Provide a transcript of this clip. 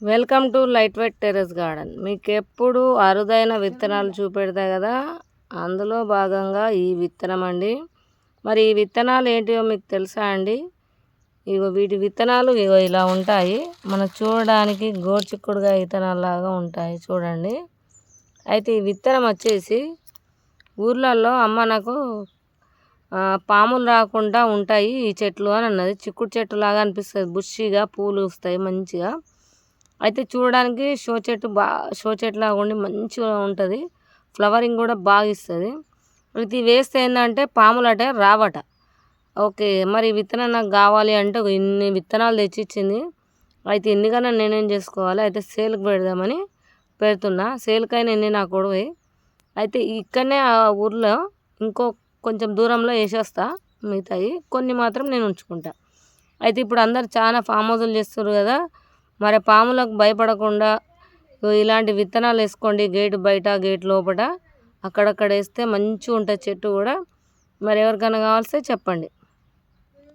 Welcome to light weight terrace garden. మీకు ఎప్పుడు అరుదైన విత్తనాలు చూపెడతా కదా, అందులో భాగంగా ఈ విత్తనం అండి. మరి ఈ విత్తనాలు ఏంటివో మీకు తెలుసా అండి? ఇగో వీటి విత్తనాలు ఇగో ఇలా ఉంటాయి. మనం చూడడానికి గోర్చిక్కుడుగా విత్తనాలు లాగా ఉంటాయి చూడండి. అయితే ఈ విత్తనం వచ్చేసి ఊర్లలో అమ్మ నాకు పాములు రాకుండా ఉంటాయి ఈ చెట్లు అని అన్నది. చిక్కుడు చెట్టు లాగా అనిపిస్తుంది, బుషిగా పూలు వస్తాయి మంచిగా. అయితే చూడడానికి షో చెట్టు లాగా ఉండి మంచిగా ఉంటుంది, ఫ్లవరింగ్ కూడా బాగా ఇస్తుంది. ఇది వేస్తే ఏంటంటే పాములు అటే రావట. ఓకే, మరి విత్తనం నాకు కావాలి అంటే ఇన్ని విత్తనాలు తెచ్చిచ్చింది. అయితే ఎన్నికన్నా నేనేం చేసుకోవాలి, అయితే సేల్కి పెడదామని పెడుతున్నా. సేల్కైనా ఎన్ని నా కొడువే. అయితే ఇక్కడనే ఆ ఊర్లో కొంచెం దూరంలో వేసేస్తా, మిగతాయి కొన్ని మాత్రం నేను ఉంచుకుంటా. అయితే ఇప్పుడు అందరు చాలా ఫామ్ హౌజులు చేస్తారు కదా, మరి పాములకు భయపడకుండా ఇలాంటి విత్తనాలు వేసుకోండి. గేటు బయట గేట్ లోపల అక్కడక్కడ వేస్తే మంచిగా ఉంటుంది చెట్టు కూడా. మరి ఎవరికైనా కావాల్సి చెప్పండి.